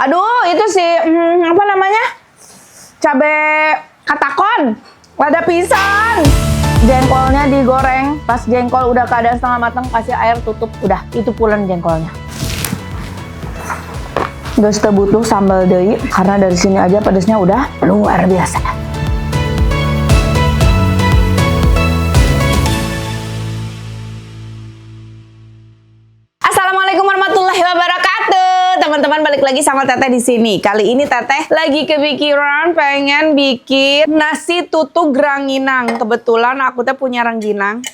Aduh, itu sih apa namanya? Cabe katakon. Lada pisang. Jengkolnya digoreng. Pas jengkol udah keadaan setengah matang, kasih air, tutup. Udah, itu pulen jengkolnya. Gak butuh sambal deui karena dari sini aja pedasnya udah luar biasa. Assalamualaikum warahmatullahi wabarakatuh. Teman-teman, balik lagi sama Teteh di sini. Kali ini Teteh lagi kepikiran pengen bikin nasi tutug rangginang. Kebetulan aku tuh punya rangginang.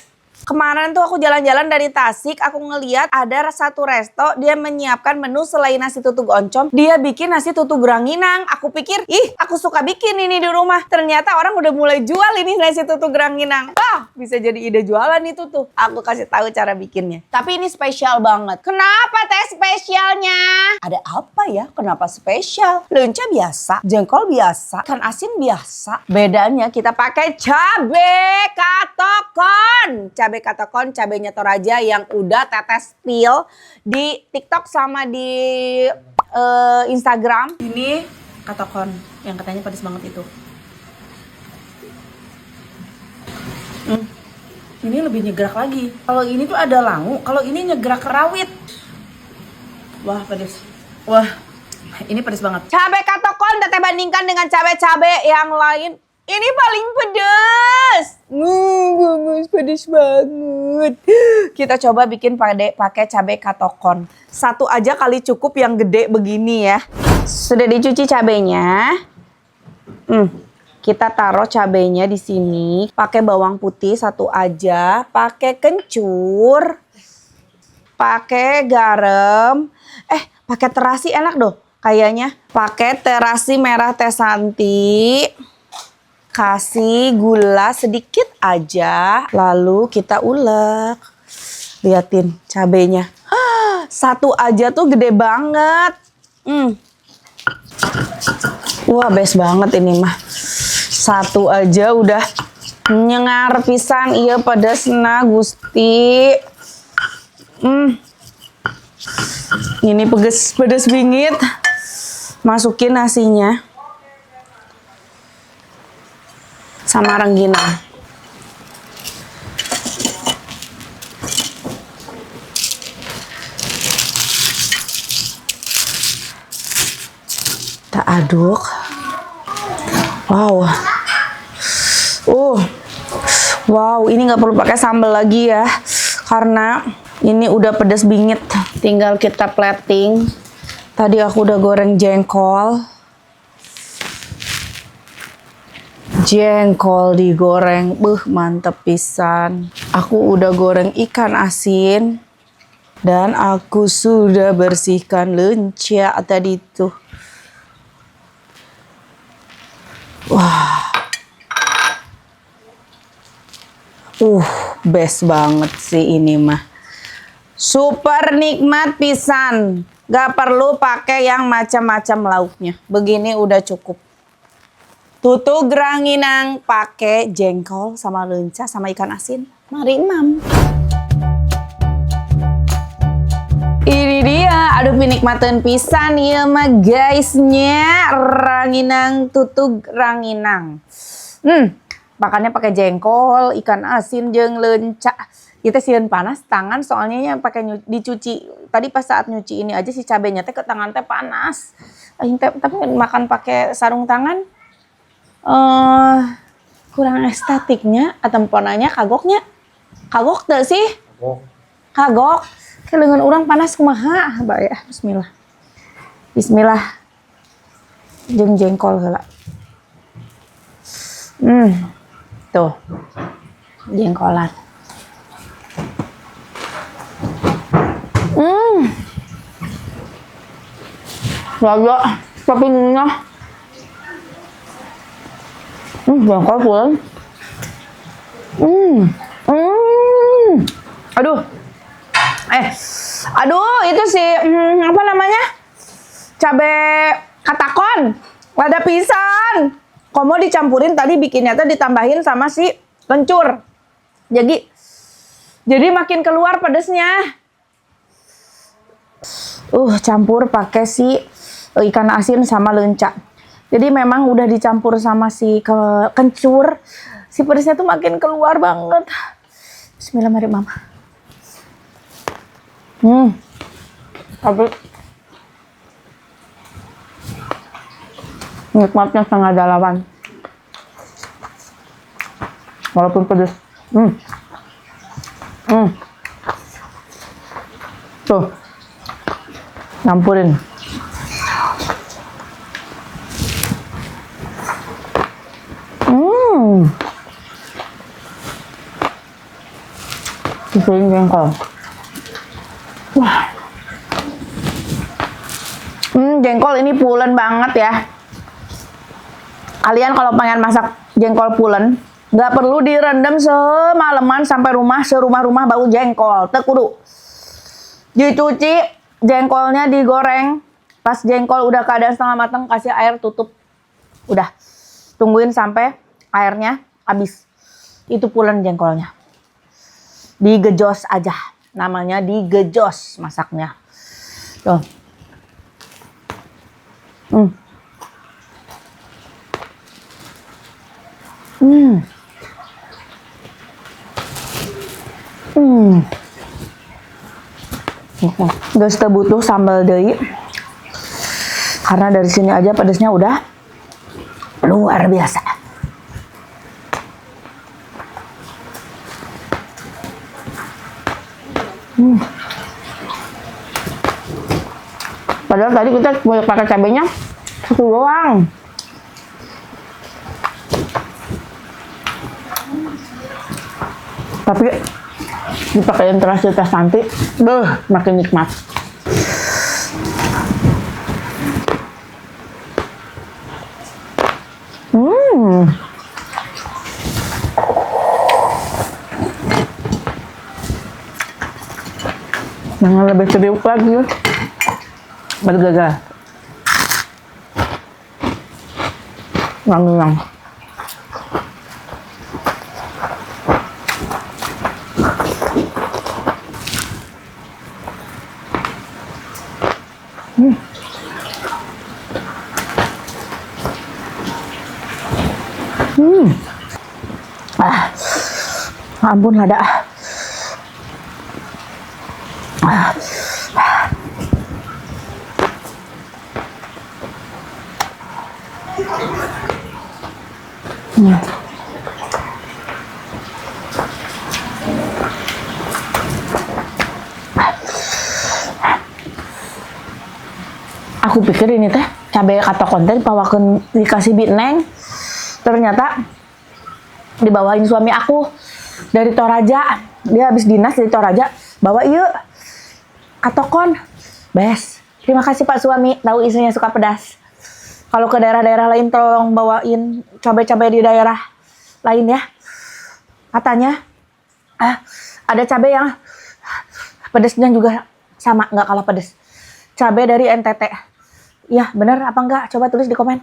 Kemarin tuh aku jalan-jalan dari Tasik, aku ngeliat ada satu resto, dia menyiapkan menu selain nasi tutug oncom, dia bikin nasi tutug rangginang. Aku pikir, aku suka bikin ini di rumah. Ternyata orang udah mulai jual ini nasi tutug rangginang. Bisa jadi ide jualan itu tuh. Aku kasih tahu cara bikinnya. Tapi ini spesial banget. Kenapa teh spesialnya? Ada apa ya? Kenapa spesial? Lenca biasa, jengkol biasa, ikan asin biasa. Bedanya kita pakai cabe katokon. Cabe katokon, cabenya Toraja yang udah Teteh spill di TikTok sama di Instagram. Ini katokon yang katanya pedas banget itu. Ini lebih nyegrak lagi. Kalau ini tuh ada langu, kalau ini nyegrak rawit. Wah, pedas. Wah, ini pedas banget. Cabe katokon Teteh bandingkan dengan cabe-cabe yang lain. Ini paling pedas. Guys, pedas banget. Kita coba bikin pakai cabai katokon. Satu aja kali cukup yang gede begini ya. Sudah dicuci cabenya. Kita taruh cabenya di sini. Pakai bawang putih satu aja. Pakai kencur. Pakai garam. Pakai terasi enak doh kayaknya. Pakai terasi merah teh santi. Kasih gula sedikit aja, lalu kita ulek. Liatin cabenya. Satu aja tuh gede banget. Wah, best banget ini mah. Satu aja udah nyengar pisan, iya pedasna Gusti. Ini pedes bingit. Masukin nasinya. Sama rangginang. Kita aduk. Wow. Wow, ini nggak perlu pakai sambal lagi ya. Karena ini udah pedas bingit. Tinggal kita plating. Tadi aku udah goreng jengkol. Jengkol digoreng, mantep pisan. Aku udah goreng ikan asin. Dan aku sudah bersihkan lenca tadi tuh. Wah. Best banget sih ini mah. Super nikmat pisan. Gak perlu pakai yang macam-macam lauknya. Begini udah cukup. Tutug rangginang pakai jengkol sama lenca sama ikan asin. Mari mam. Ini dia, aduh pinikmateun pisan ieu mah guysnya, rangginang tutug rangginang. Makannya pakai jengkol, ikan asin jeung lenca. Kita sieun panas tangan soalnya yang pakai dicuci. Tadi pas saat nyuci ini aja si cabenya teh ke tangan teh panas. Tapi makan pakai sarung tangan kurang estetiknya atau ponanya kagok tuh sih? Kagok. Kelengan orang panas kumaha? Ya, bismillah. Jeung jengkol heula. Tuh. Jengkolan. Lada, tapi ngunyah. Jengkol pulen. Aduh, itu sih apa namanya? Cabe katakon, lada pisang. Komo dicampurin tadi bikinnya tuh ditambahin sama si kencur. Jadi makin keluar pedesnya. Campur pakai si ikan asin sama lenca. Jadi memang udah dicampur sama si kencur. Si pedasnya tuh makin keluar banget. Bismillahirrahmanirrahim. Tapi nikmatnya setengah dalaman. Walaupun pedas. Tuh. Campurin. Disini jengkol. Wah. Jengkol ini pulen banget ya. Kalian kalau pengen masak jengkol pulen, nggak perlu direndam semalaman sampai serumah-rumah bau jengkol. Tekudu. Dicuci, jengkolnya digoreng. Pas jengkol udah keadaan setengah matang, kasih air, tutup. Udah. Tungguin sampai airnya habis. Itu pulen jengkolnya. Digejos aja. Namanya digejos masaknya. Tuh. Gak butuh sambal deui. Karena dari sini aja pedasnya udah luar biasa. Padahal tadi kita pakai cabenya satu doang. Tapi dipakein terasi teh nanti, makin nikmat. Jangan lebih serius lagi. Bergagal. Lang. Ampun lada. Aku pikir ini teh cabai kata konten bawakan dikasih bitneng, ternyata dibawain suami aku dari Toraja. Dia habis dinas dari Toraja, bawa yuk katokon. Bes, terima kasih Pak suami, tahu istrinya suka pedas. Kalau ke daerah-daerah lain tolong bawain cabai-cabai di daerah lain ya. Katanya ada cabai yang pedasnya juga sama, nggak kalah pedas. Cabai dari NTT. Ya bener apa enggak? Coba tulis di komen.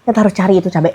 Kita harus cari itu cabai.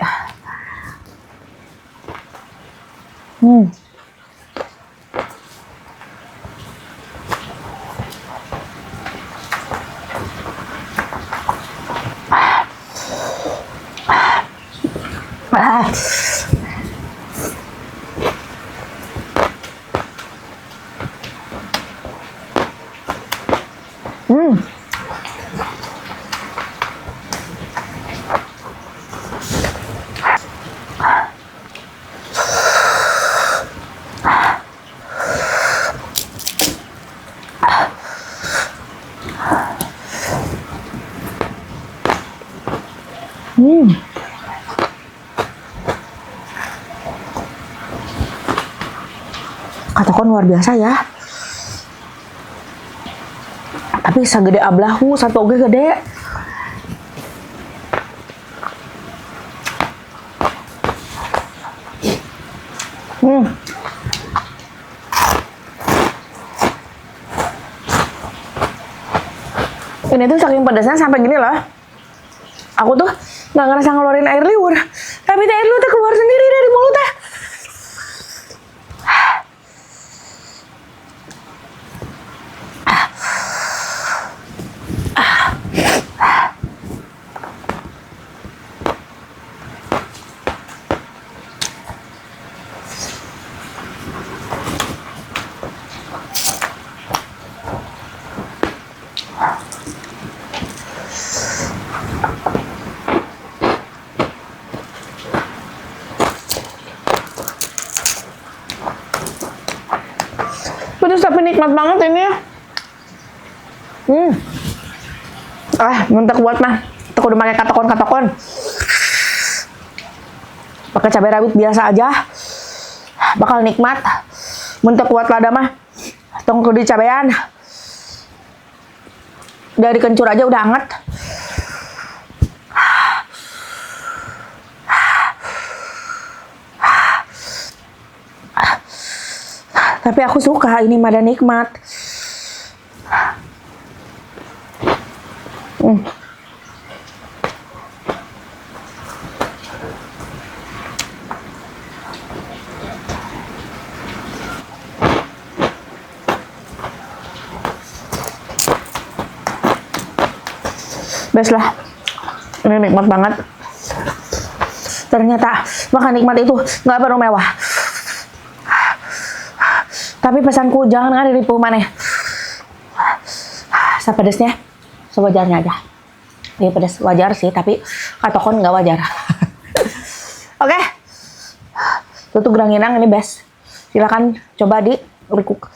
Katokon luar biasa ya. Tapi segede ablahu, satu oge gede. Ini tuh saking pedasnya sampai gini loh. Aku tuh nggak ngerasa ngeluarin air liur, tapi air liur tuh keluar sendiri dari mulutnya. Tapi nikmat banget ini. Mentek buat mah. Aku udah pakai katakon. Pakai cabai rawit biasa aja. Bakal nikmat. Mentek kuat lada mah. Tong kudu cabean. Dari kencur aja udah anget. Tapi aku suka ini mah dan nikmat. Best lah. Ini nikmat banget. Ternyata makan nikmat itu nggak perlu mewah. Tapi pesanku jangan ada di maneh. Sepedesnya sewajarnya aja. Ini pedas wajar sih, tapi katokon nggak wajar. Oke. Tutu Granginang ini best. Silakan coba di Rikuk.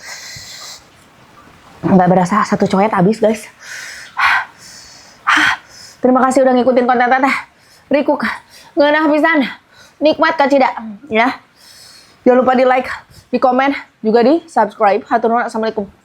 Nggak berasa satu coet habis guys. Terima kasih udah ngikutin konten Teteh Rikuk. Ngeunah pisan. Nikmat kan tidak? Ya. Jangan lupa di like, di komen, juga di subscribe. Hatur nuhun. Assalamualaikum.